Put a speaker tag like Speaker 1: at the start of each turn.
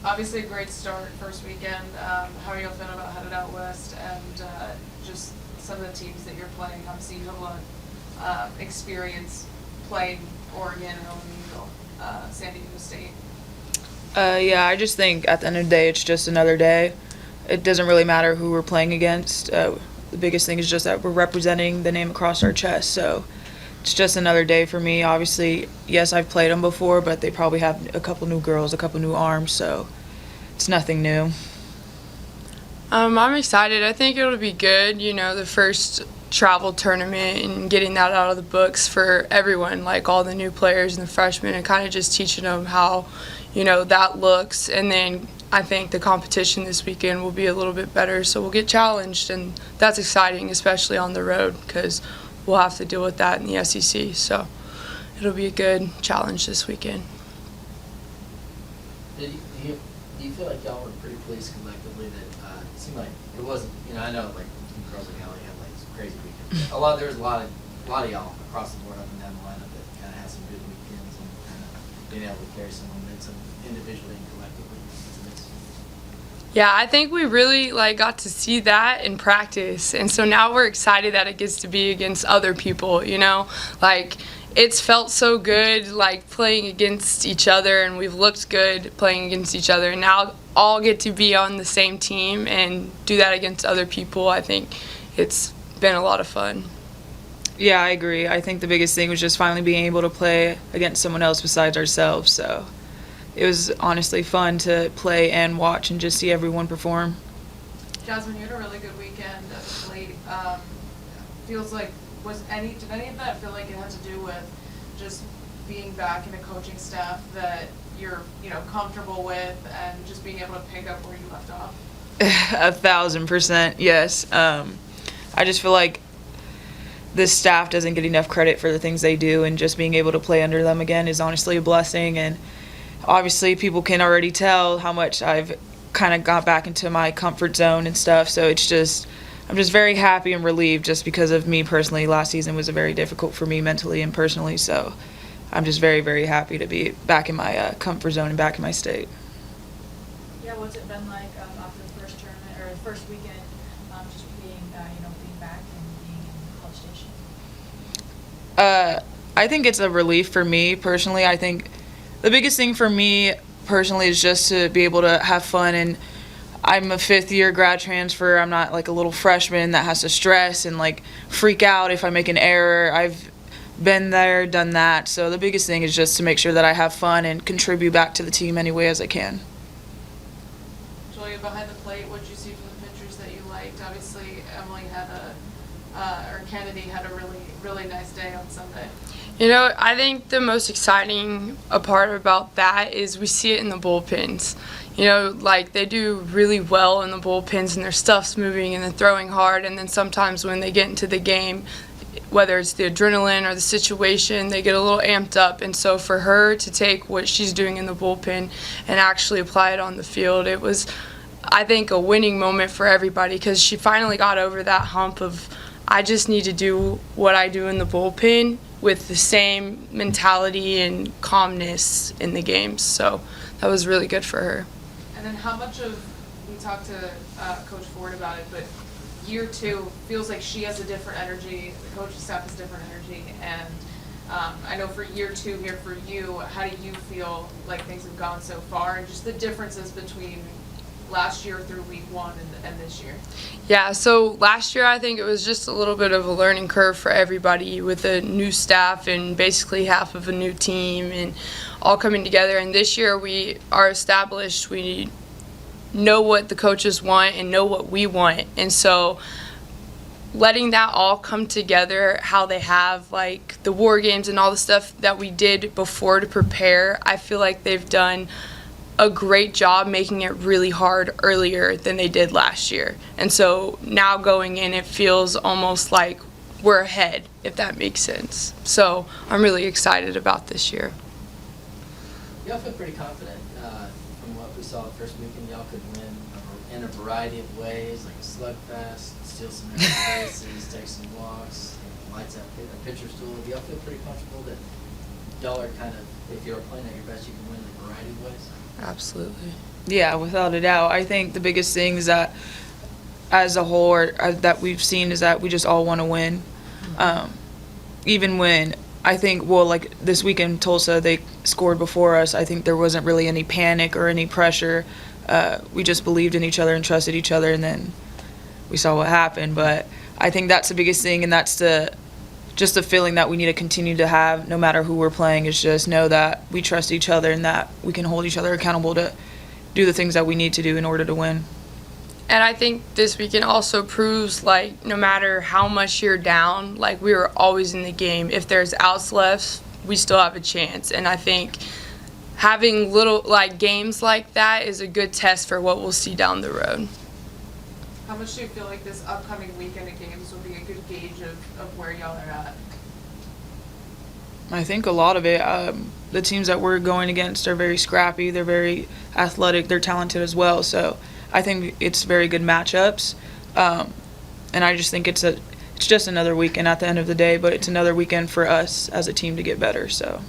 Speaker 1: obviously a great start first weekend. How are you all feeling about headed out west and just some of the teams that you're playing? Obviously you have a lot of experience playing Oregon, OMU, San Diego State.
Speaker 2: Yeah, I just think at the end of the day, it's just another day. It doesn't really matter who we're playing against. The biggest thing is just that we're representing the name across our chest. So it's just another day for me. Obviously, yes, I've played them before, but they probably have a couple new girls, a couple new arms, so it's nothing new.
Speaker 3: I'm excited. I think it'll be good, the first travel tournament and getting that out of the books for everyone, like all the new players and the freshmen, and kind of just teaching them how, that looks. And then I think the competition this weekend will be a little bit better, so we'll get challenged, and that's exciting, especially on the road, because we'll have to deal with that in the SEC. So it'll be a good challenge this weekend.
Speaker 4: Do you feel like y'all were pretty pleased collectively that it seemed like it wasn't, I know like girls like Allie had like some crazy weekends. There was a lot of y'all across the board up and down the lineup that kind of had some good weekends and kind of being able to carry some momentum individually and collectively.
Speaker 3: Yeah, I think we really got to see that in practice, and so now we're excited that it gets to be against other people. It's felt so good playing against each other, and we've looked good playing against each other, and now all get to be on the same team and do that against other people. I think it's been a lot of fun.
Speaker 2: Yeah, I agree. I think the biggest thing was just finally being able to play against someone else besides ourselves. So it was honestly fun to play and watch and just see everyone perform.
Speaker 1: Jazmine, you had a really good weekend as of late. Feels like did any of that feel like it had to do with just being back in a coaching staff that you're comfortable with and just being able to pick up where you left off?
Speaker 2: 1,000%, yes. I just feel like this staff doesn't get enough credit for the things they do, and just being able to play under them again is honestly a blessing. And obviously people can already tell how much I've kind of got back into my comfort zone and stuff, so I'm just very happy and relieved just because of me personally. Last season was very difficult for me mentally and personally, so I'm just very, very happy to be back in my comfort zone and back in my state.
Speaker 5: Yeah, what's it been like after the first tournament or the first weekend, just being back and being in College Station?
Speaker 2: I think it's a relief for me personally. I think the biggest thing for me personally is just to be able to have fun, and I'm a fifth-year grad transfer. I'm not a little freshman that has to stress and freak out if I make an error. I've been there, done that. So the biggest thing is just to make sure that I have fun and contribute back to the team any way as I can.
Speaker 1: Julia, behind the plate, what did you see from the pitchers that you liked? Obviously, Emily had Kennedy had a really, really nice day on Sunday.
Speaker 3: I think the most exciting part about that is we see it in the bullpens. They do really well in the bullpens, and their stuff's moving and they're throwing hard, and then sometimes when they get into the game, whether it's the adrenaline or the situation, they get a little amped up. And so for her to take what she's doing in the bullpen and actually apply it on the field, it was, I think, a winning moment for everybody, because she finally got over that hump of, I just need to do what I do in the bullpen with the same mentality and calmness in the games. So that was really good for her.
Speaker 1: And then how much of, we talked to Coach Ford about it, but year two feels like she has a different energy, the coaching staff has different energy, and I know for year two here for you, how do you feel like things have gone so far, and just the differences between last year through week one and this year?
Speaker 3: Yeah, so last year I think it was just a little bit of a learning curve for everybody with a new staff and basically half of a new team and all coming together. And this year we are established. We know what the coaches want and know what we want. And so letting that all come together, how they have the war games and all the stuff that we did before to prepare, I feel like they've done a great job making it really hard earlier than they did last year. And so now going in, it feels almost like we're ahead, if that makes sense. So I'm really excited about this year.
Speaker 4: Y'all feel pretty confident from what we saw the first weekend. Y'all could win in a variety of ways, like a slugfest, steal some extra bases, take some walks, lights out a pitcher stool. Do y'all feel pretty comfortable that y'all are kind of, if you're playing at your best, you can win in a variety of ways?
Speaker 3: Absolutely.
Speaker 2: Yeah, without a doubt. I think the biggest thing is that as a whole that we've seen is that we just all want to win. Even when I think, well, like this weekend, Tulsa, they scored before us. I think there wasn't really any panic or any pressure. We just believed in each other and trusted each other, and then we saw what happened. But I think that's the biggest thing, and that's just the feeling that we need to continue to have no matter who we're playing, is just know that we trust each other and that we can hold each other accountable to do the things that we need to do in order to win.
Speaker 3: And I think this weekend also proves, like, no matter how much you're down, like, we were always in the game. If there's outs left, we still have a chance. And I think having little, like, games like that is a good test for what we'll see down the road.
Speaker 1: How much do you feel like this upcoming weekend of games will be a good gauge of where y'all are at?
Speaker 2: I think a lot of it, the teams that we're going against are very scrappy. They're very athletic. They're talented as well. So I think it's very good matchups. And I just think it's just another weekend at the end of the day, but it's another weekend for us as a team to get better. So